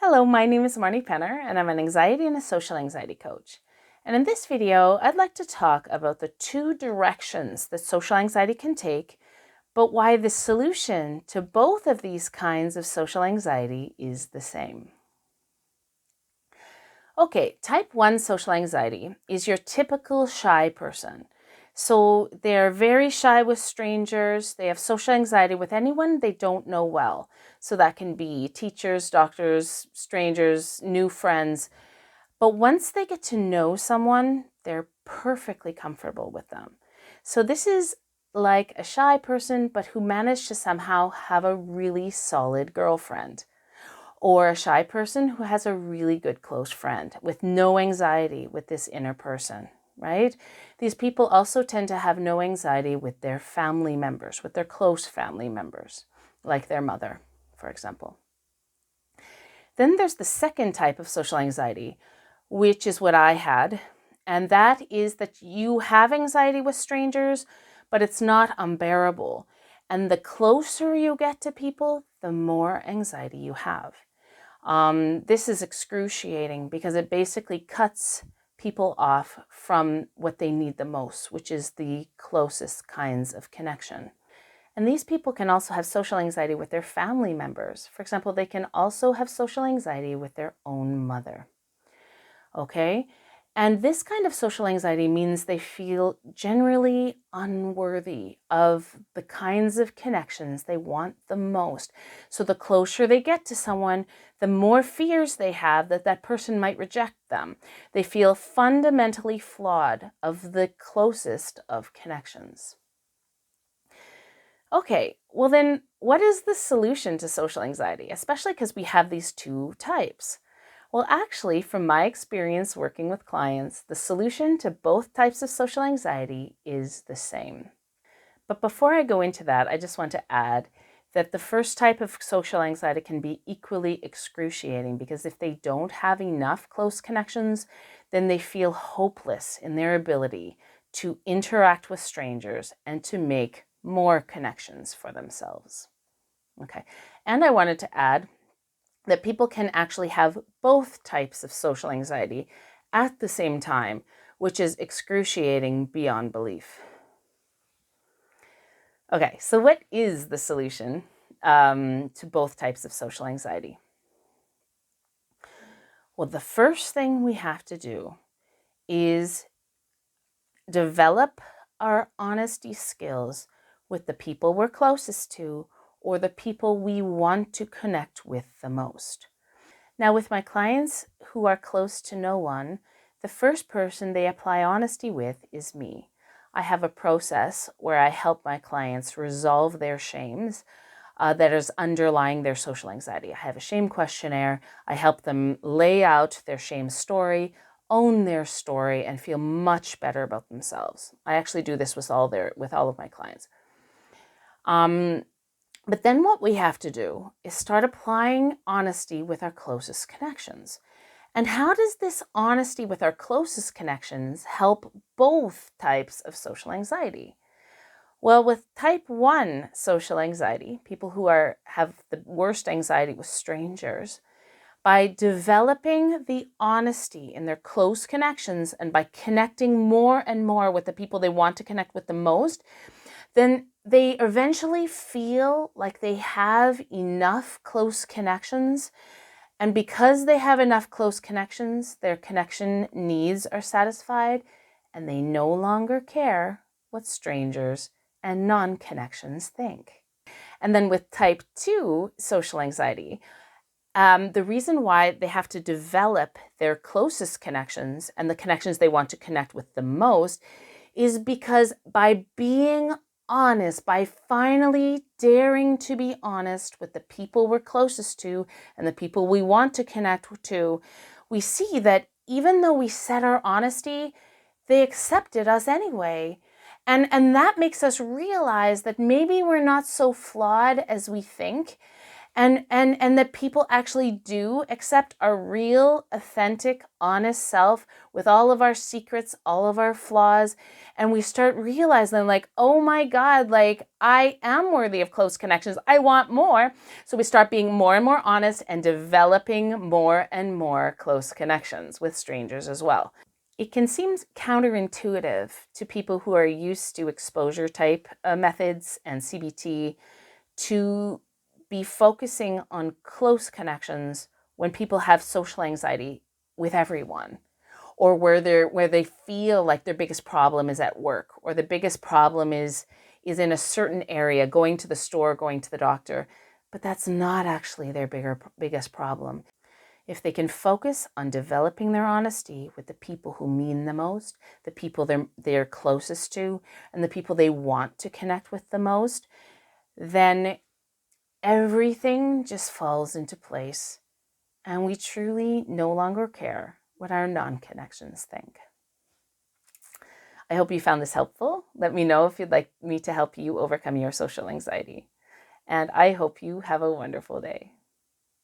Hello, my name is Marni Penner, and I'm an anxiety and a social anxiety coach. And in this video, I'd like to talk about the two directions that social anxiety can take, but why the solution to both of these kinds of social anxiety is the same. Okay, type 1 social anxiety is your typical shy person. So they're very shy with strangers. They have social anxiety with anyone they don't know well. So that can be teachers, doctors, strangers, new friends. But once they get to know someone, they're perfectly comfortable with them. So this is like a shy person, but who managed to somehow have a really solid girlfriend. Or a shy person who has a really good close friend with no anxiety with this inner person, right? These people also tend to have no anxiety with their family members, with their close family members, like their mother, for example. Then there's the second type of social anxiety, which is what I had. And that is that you have anxiety with strangers, but it's not unbearable. And the closer you get to people, the more anxiety you have. This is excruciating because it basically cuts people off from what they need the most, which is the closest kinds of connection. And these people can also have social anxiety with their family members. For example, they can also have social anxiety with their own mother. Okay? And this kind of social anxiety means they feel generally unworthy of the kinds of connections they want the most. So the closer they get to someone, the more fears they have that that person might reject them. They feel fundamentally flawed of the closest of connections. Okay, well then, what is the solution to social anxiety, especially because we have these two types? Well, actually, from my experience working with clients, the solution to both types of social anxiety is the same. But before I go into that, I just want to add that the first type of social anxiety can be equally excruciating because if they don't have enough close connections, then they feel hopeless in their ability to interact with strangers and to make more connections for themselves. Okay, and I wanted to add that people can actually have both types of social anxiety at the same time, which is excruciating beyond belief. Okay, so what is the solution to both types of social anxiety? Well, the first thing we have to do is develop our honesty skills with the people we're closest to or the people we want to connect with the most. Now, with my clients who are close to no one, the first person they apply honesty with is me. I have a process where I help my clients resolve their shames that is underlying their social anxiety. I have a shame questionnaire. I help them lay out their shame story, own their story, and feel much better about themselves. I actually do this with all of my clients. But then what we have to do is start applying honesty with our closest connections. And how does this honesty with our closest connections help both types of social anxiety? Well, with type 1 social anxiety, people who have the worst anxiety with strangers, by developing the honesty in their close connections and by connecting more and more with the people they want to connect with the most, then they eventually feel like they have enough close connections. And because they have enough close connections, their connection needs are satisfied, and they no longer care what strangers and non-connections think. And then with type 2 social anxiety, the reason why they have to develop their closest connections and the connections they want to connect with the most is because by being honest, by finally daring to be honest with the people we're closest to and the people we want to connect to, we see that even though we set our honesty, they accepted us anyway. And that makes us realize that maybe we're not so flawed as we think. and that people actually do accept our real, authentic, honest self with all of our secrets, all of our flaws, and we start realizing like, oh my God, like I am worthy of close connections. I want more. So we start being more and more honest and developing more and more close connections with strangers as well. It can seem counterintuitive to people who are used to exposure type methods and CBT to be focusing on close connections when people have social anxiety with everyone, or where they feel like their biggest problem is at work, or the biggest problem is in a certain area, going to the store, going to the doctor. But that's not actually their biggest problem. If they can focus on developing their honesty with the people who mean the most, the people they're closest to, and the people they want to connect with the most, then everything just falls into place, and we truly no longer care what our non-connections think. I hope you found this helpful. Let me know if you'd like me to help you overcome your social anxiety. And I hope you have a wonderful day.